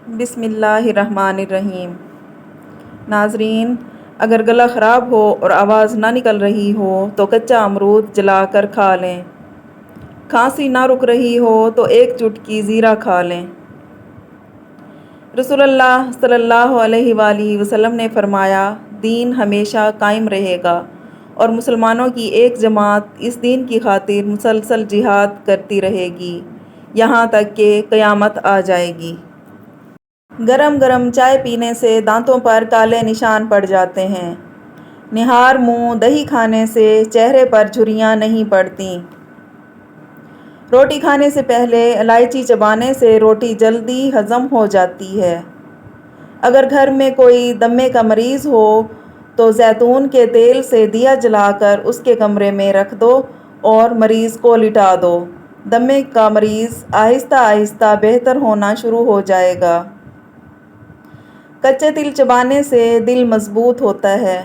بسم اللہ الرحمن الرحیم۔ ناظرین، اگر گلا خراب ہو اور آواز نہ نکل رہی ہو تو کچا امرود جلا کر کھا لیں۔ کھانسی نہ رک رہی ہو تو ایک چٹکی زیرہ کھا لیں۔ رسول اللہ صلی اللہ علیہ وآلہ وسلم نے فرمایا، دین ہمیشہ قائم رہے گا اور مسلمانوں کی ایک جماعت اس دین کی خاطر مسلسل جہاد کرتی رہے گی یہاں تک کہ قیامت آ جائے گی۔ گرم گرم چائے پینے سے دانتوں پر کالے نشان پڑ جاتے ہیں۔ نہار منہ دہی کھانے سے چہرے پر جھریاں نہیں پڑتیں۔ روٹی کھانے سے پہلے الائچی چبانے سے روٹی جلدی ہضم ہو جاتی ہے۔ اگر گھر میں کوئی دمے کا مریض ہو تو زیتون کے تیل سے دیا جلا کر اس کے کمرے میں رکھ دو اور مریض کو لٹا دو۔ دمے کا مریض آہستہ آہستہ بہتر ہونا شروع ہو جائے گا۔ کچے تل چبانے سے دل مضبوط ہوتا ہے۔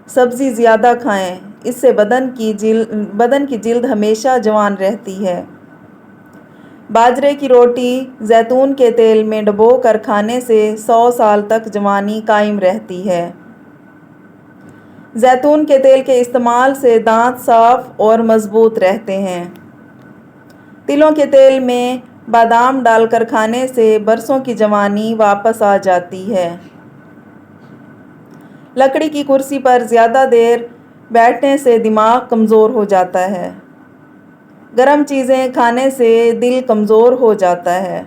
سبزی زیادہ کھائیں، اس سے بدن کی جلد ہمیشہ جوان رہتی ہے۔ باجرے کی روٹی زیتون کے تیل میں ڈبو کر کھانے سے 100 سال تک جوانی قائم رہتی ہے۔ زیتون کے تیل کے استعمال سے دانت صاف اور مضبوط رہتے ہیں۔ تلوں کے تیل میں بادام ڈال کر کھانے سے برسوں کی جوانی واپس آ جاتی ہے۔ لکڑی کی کرسی پر زیادہ دیر بیٹھنے سے دماغ کمزور ہو جاتا ہے۔ گرم چیزیں کھانے سے دل کمزور ہو جاتا ہے۔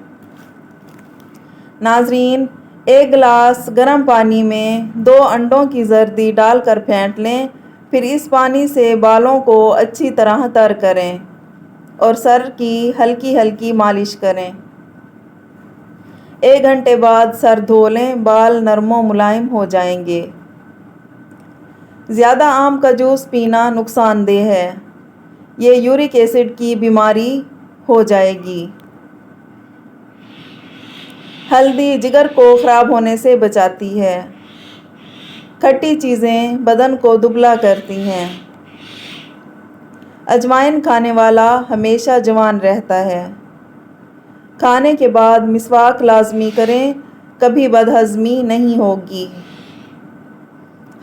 ناظرین، ایک گلاس گرم پانی میں 2 انڈوں کی زردی ڈال کر پھینٹ لیں، پھر اس پانی سے بالوں کو اچھی طرح تر کریں اور سر کی ہلکی ہلکی مالش کریں۔ 1 گھنٹے بعد سر دھو لیں، بال نرم و ملائم ہو جائیں گے۔ زیادہ آم کا جوس پینا نقصان دہ ہے، یہ یورک ایسڈ کی بیماری ہو جائے گی۔ ہلدی جگر کو خراب ہونے سے بچاتی ہے۔ کھٹی چیزیں بدن کو دبلا کرتی ہیں۔ اجوائن کھانے والا ہمیشہ جوان رہتا ہے۔ کھانے کے بعد مسواک لازمی کریں، کبھی بدہضمی نہیں ہوگی۔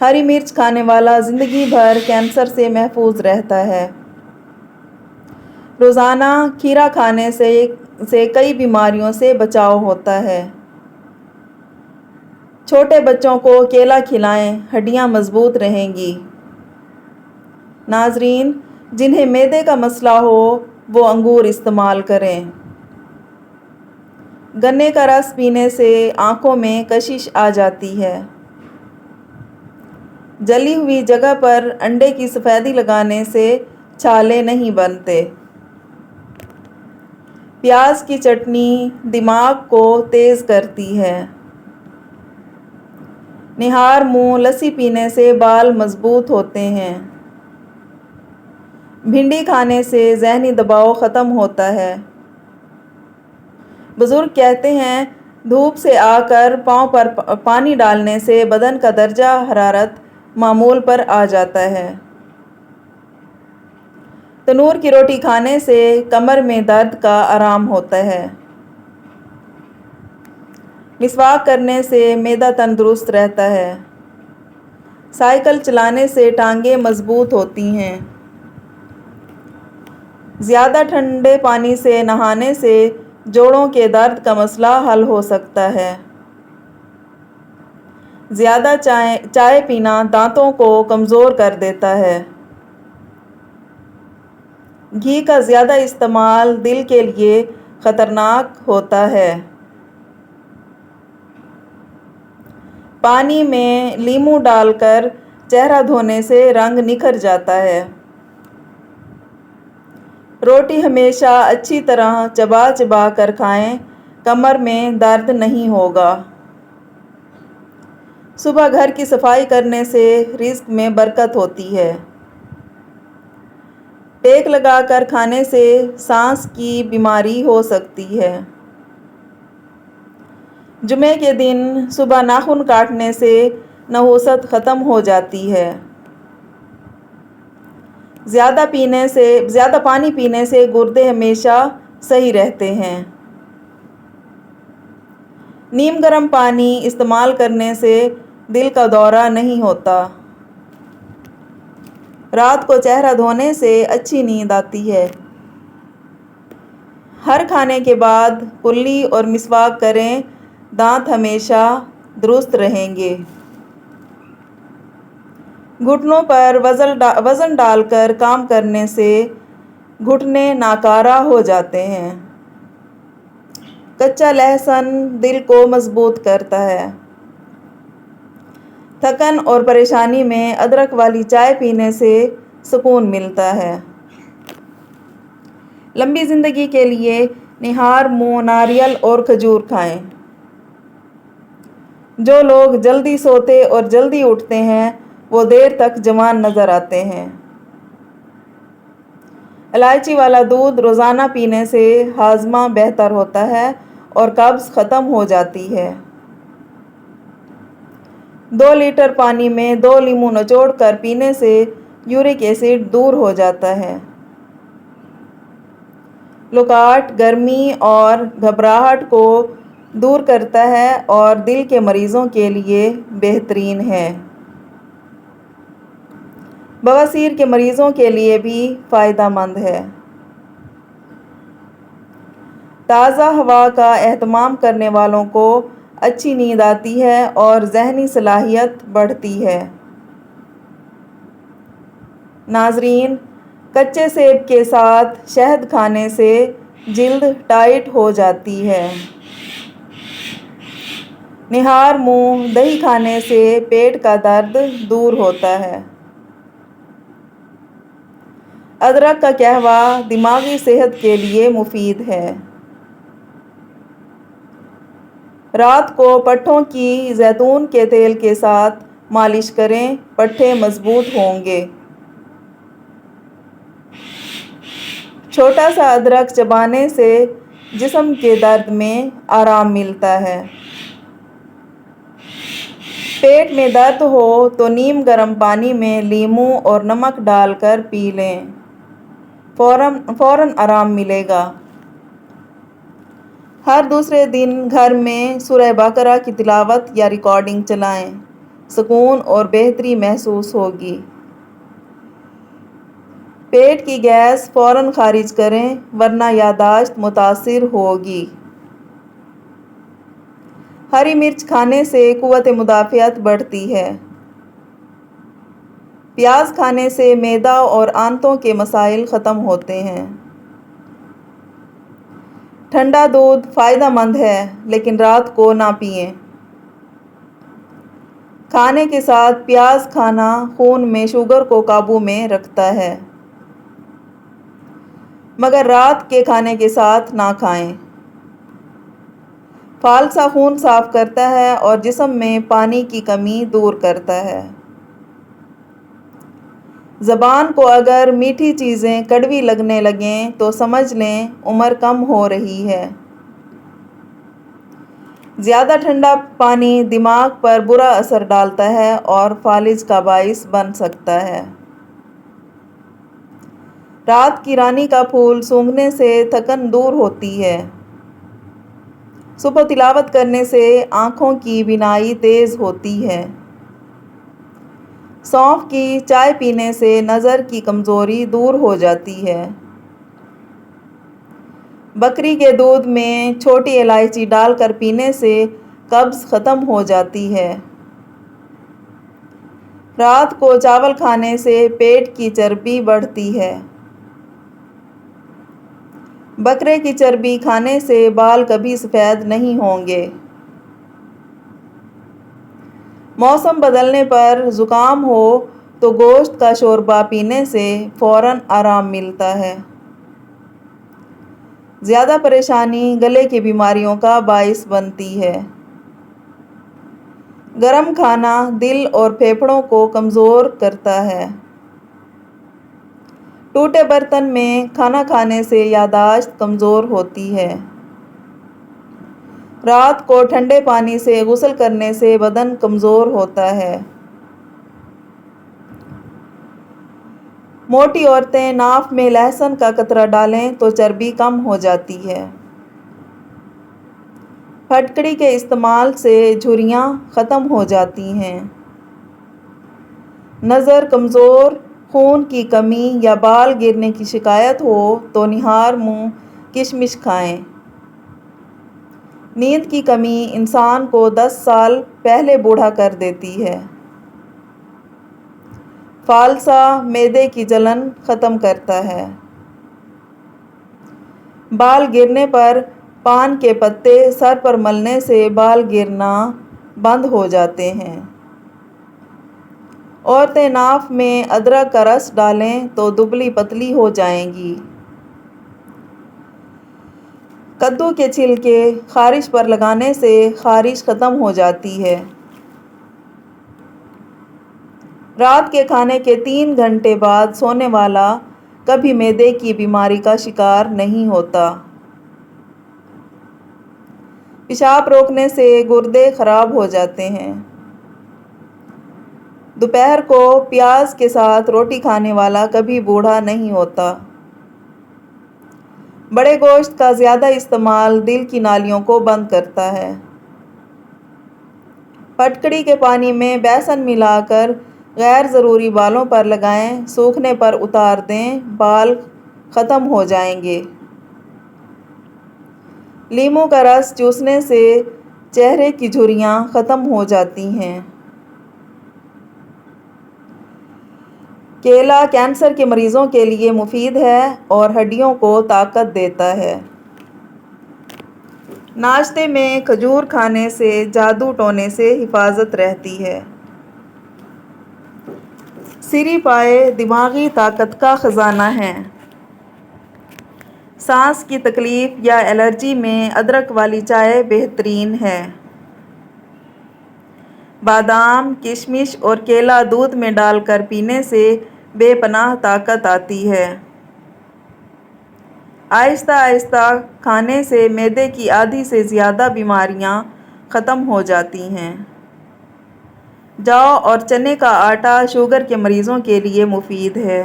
ہری مرچ کھانے والا زندگی بھر کینسر سے محفوظ رہتا ہے۔ روزانہ کھیرا کھانے سے کئی بیماریوں سے بچاؤ ہوتا ہے۔ چھوٹے بچوں کو کیلا کھلائیں، ہڈیاں مضبوط رہیں گی۔ ناظرین، جنہیں معدے کا مسئلہ ہو وہ انگور استعمال کریں۔ گنے کا رس پینے سے آنکھوں میں کشش آ جاتی ہے۔ جلی ہوئی جگہ پر انڈے کی سفیدی لگانے سے چھالے نہیں بنتے۔ پیاز کی چٹنی دماغ کو تیز کرتی ہے۔ نہار منہ لسی پینے سے بال مضبوط ہوتے ہیں۔ بھنڈی کھانے سے ذہنی دباؤ ختم ہوتا ہے۔ بزرگ کہتے ہیں، دھوپ سے آ کر پاؤں پر پانی ڈالنے سے بدن کا درجہ حرارت معمول پر آ جاتا ہے۔ تنور کی روٹی کھانے سے کمر میں درد کا آرام ہوتا ہے۔ مسواک کرنے سے معدہ تندرست رہتا ہے۔ سائیکل چلانے سے ٹانگیں مضبوط ہوتی ہیں۔ زیادہ ٹھنڈے پانی سے نہانے سے جوڑوں کے درد کا مسئلہ حل ہو سکتا ہے۔ زیادہ چائے پینا دانتوں کو کمزور کر دیتا ہے۔ گھی کا زیادہ استعمال دل کے لیے خطرناک ہوتا ہے۔ پانی میں لیموں ڈال کر چہرہ دھونے سے رنگ نکھر جاتا ہے۔ روٹی ہمیشہ اچھی طرح چبا چبا کر کھائیں، کمر میں درد نہیں ہوگا۔ صبح گھر کی صفائی کرنے سے رزق میں برکت ہوتی ہے۔ ٹیک لگا کر کھانے سے سانس کی بیماری ہو سکتی ہے۔ جمعے کے دن صبح ناخن کاٹنے سے نحوست ختم ہو جاتی ہے۔ زیادہ پانی پینے سے گردے ہمیشہ صحیح رہتے ہیں۔ نیم گرم پانی استعمال کرنے سے دل کا دورہ نہیں ہوتا۔ رات کو چہرہ دھونے سے اچھی نیند آتی ہے۔ ہر کھانے کے بعد کلی اور مسواک کریں، دانت ہمیشہ درست رہیں گے۔ گھٹنوں پر وزن ڈال کر کام کرنے سے گھٹنے ناکارہ ہو جاتے ہیں۔ کچا لہسن دل کو مضبوط کرتا ہے۔ تھکن اور پریشانی میں ادرک والی چائے پینے سے سکون ملتا ہے۔ لمبی زندگی کے لیے نہار منہ ناریل اور کھجور کھائیں۔ جو لوگ جلدی سوتے اور جلدی اٹھتے ہیں وہ دیر تک جوان نظر آتے ہیں۔ الائچی والا دودھ روزانہ پینے سے ہاضمہ بہتر ہوتا ہے اور قبض ختم ہو جاتی ہے۔ 2 لیٹر پانی میں 2 لیموں نچوڑ کر پینے سے یورک ایسڈ دور ہو جاتا ہے۔ لوکاٹ گرمی اور گھبراہٹ کو دور کرتا ہے اور دل کے مریضوں کے لیے بہترین ہے۔ بواسیر کے مریضوں کے لیے بھی فائدہ مند ہے۔ تازہ ہوا کا اہتمام کرنے والوں کو اچھی نیند آتی ہے اور ذہنی صلاحیت بڑھتی ہے۔ ناظرین، کچے سیب کے ساتھ شہد کھانے سے جلد ٹائٹ ہو جاتی ہے۔ نہار منہ دہی کھانے سے پیٹ کا درد دور ہوتا ہے۔ ادرک کا قہوہ دماغی صحت کے لیے مفید ہے۔ رات کو پٹھوں کی زیتون کے تیل کے ساتھ مالش کریں، پٹھے مضبوط ہوں گے۔ چھوٹا سا ادرک چبانے سے جسم کے درد میں آرام ملتا ہے۔ پیٹ میں درد ہو تو نیم گرم پانی میں لیموں اور نمک ڈال کر پی لیں، فوراً آرام ملے گا۔ ہر دوسرے دن گھر میں سورہ بقرہ کی تلاوت یا ریکارڈنگ چلائیں، سکون اور بہتری محسوس ہوگی۔ پیٹ کی گیس فوراً خارج کریں ورنہ یادداشت متاثر ہوگی۔ ہری مرچ کھانے سے قوت مدافعت بڑھتی ہے۔ پیاز کھانے سے معدہ اور آنتوں کے مسائل ختم ہوتے ہیں۔ ٹھنڈا دودھ فائدہ مند ہے لیکن رات کو نہ پئیں۔ کھانے کے ساتھ پیاز کھانا خون میں شوگر کو قابو میں رکھتا ہے، مگر رات کے کھانے کے ساتھ نہ کھائیں۔ فالسا خون صاف کرتا ہے اور جسم میں پانی کی کمی دور کرتا ہے۔ زبان کو اگر میٹھی چیزیں کڑوی لگنے لگیں تو سمجھ لیں عمر کم ہو رہی ہے۔ زیادہ ٹھنڈا پانی دماغ پر برا اثر ڈالتا ہے اور فالج کا باعث بن سکتا ہے۔ رات کی رانی کا پھول سونگھنے سے تھکن دور ہوتی ہے۔ صبح تلاوت کرنے سے آنکھوں کی بینائی تیز ہوتی ہے۔ سونف کی چائے پینے سے نظر کی کمزوری دور ہو جاتی ہے۔ بکری کے دودھ میں چھوٹی الائچی ڈال کر پینے سے قبض ختم ہو جاتی ہے۔ رات کو چاول کھانے سے پیٹ کی چربی بڑھتی ہے۔ بکرے کی چربی کھانے سے بال کبھی سفید نہیں ہوں گے۔ موسم بدلنے پر زکام ہو تو گوشت کا شوربہ پینے سے فوراً آرام ملتا ہے۔ زیادہ پریشانی گلے کی بیماریوں کا باعث بنتی ہے۔ گرم کھانا دل اور پھیپھڑوں کو کمزور کرتا ہے۔ ٹوٹے برتن میں کھانا کھانے سے یادداشت کمزور ہوتی ہے۔ رات کو ٹھنڈے پانی سے غسل کرنے سے بدن کمزور ہوتا ہے۔ موٹی عورتیں ناف میں لہسن کا قطرہ ڈالیں تو چربی کم ہو جاتی ہے۔ پھٹکڑی کے استعمال سے جھریاں ختم ہو جاتی ہیں۔ نظر کمزور، خون کی کمی یا بال گرنے کی شکایت ہو تو نہار منہ کشمش کھائیں۔ نیند کی کمی انسان کو 10 سال پہلے بوڑھا کر دیتی ہے۔ فالسا معدے کی جلن ختم کرتا ہے۔ بال گرنے پر پان کے پتے سر پر ملنے سے بال گرنا بند ہو جاتے ہیں۔ عورتیں ناف میں ادرک کا رس ڈالیں تو دبلی پتلی ہو جائیں گی۔ کدو کے چھلکے خارش پر لگانے سے خارش ختم ہو جاتی ہے۔ رات کے کھانے کے 3 گھنٹے بعد سونے والا کبھی معدے کی بیماری کا شکار نہیں ہوتا۔ پیشاب روکنے سے گردے خراب ہو جاتے ہیں۔ دوپہر کو پیاز کے ساتھ روٹی کھانے والا کبھی بوڑھا نہیں ہوتا۔ بڑے گوشت کا زیادہ استعمال دل کی نالیوں کو بند کرتا ہے۔ پھٹکڑی کے پانی میں بیسن ملا کر غیر ضروری بالوں پر لگائیں، سوکھنے پر اتار دیں، بال ختم ہو جائیں گے۔ لیموں کا رس چوسنے سے چہرے کی جھریاں ختم ہو جاتی ہیں۔ کیلا کینسر کے مریضوں کے لیے مفید ہے اور ہڈیوں کو طاقت دیتا ہے۔ ناشتے میں کھجور کھانے سے جادو ٹونے سے حفاظت رہتی ہے۔ سری پائے دماغی طاقت کا خزانہ ہے۔ سانس کی تکلیف یا الرجی میں ادرک والی چائے بہترین ہے۔ بادام، کشمش اور کیلا دودھ میں ڈال کر پینے سے بے پناہ طاقت آتی ہے۔ آہستہ آہستہ کھانے سے معدے کی آدھی سے زیادہ بیماریاں ختم ہو جاتی ہیں۔ جو اور چنے کا آٹا شوگر کے مریضوں کے لیے مفید ہے۔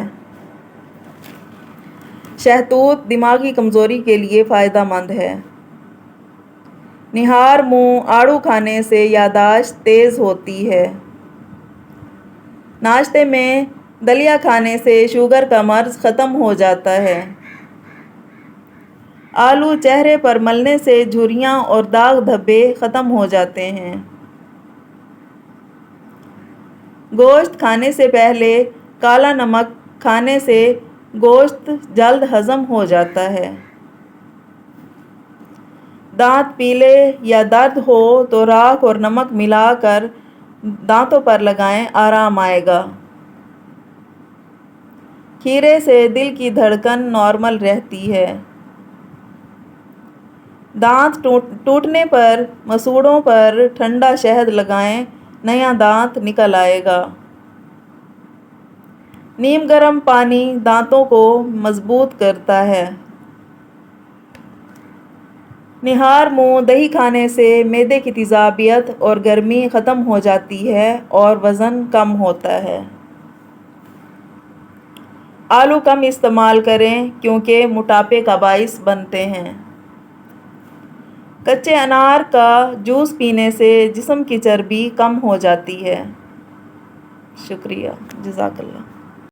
شہتوت دماغی کمزوری کے لیے فائدہ مند ہے۔ نہار منہ آڑو کھانے سے یادداشت تیز ہوتی ہے۔ ناشتے میں دلیا کھانے سے شوگر کا مرض ختم ہو جاتا ہے۔ آلو چہرے پر ملنے سے جھریاں اور داغ دھبے ختم ہو جاتے ہیں۔ گوشت کھانے سے پہلے کالا نمک کھانے سے گوشت جلد ہضم ہو جاتا ہے۔ دانت پیلے یا درد ہو تو راکھ اور نمک ملا کر دانتوں پر لگائیں، آرام آئے گا۔ کھیرے سے دل کی دھڑکن نارمل رہتی ہے۔ دانت ٹوٹنے پر مسوڑھوں پر ٹھنڈا شہد لگائیں، نیا دانت نکل آئے گا۔ نیم گرم پانی دانتوں کو مضبوط کرتا ہے۔ نہار منہ دہی کھانے سے معدے کی تیزابیت اور گرمی ختم ہو جاتی ہے اور وزن کم ہوتا ہے۔ آلو کم استعمال کریں کیونکہ موٹاپے کا باعث بنتے ہیں۔ کچے انار کا جوس پینے سے جسم کی چربی کم ہو جاتی ہے۔ شکریہ، جزاک اللہ۔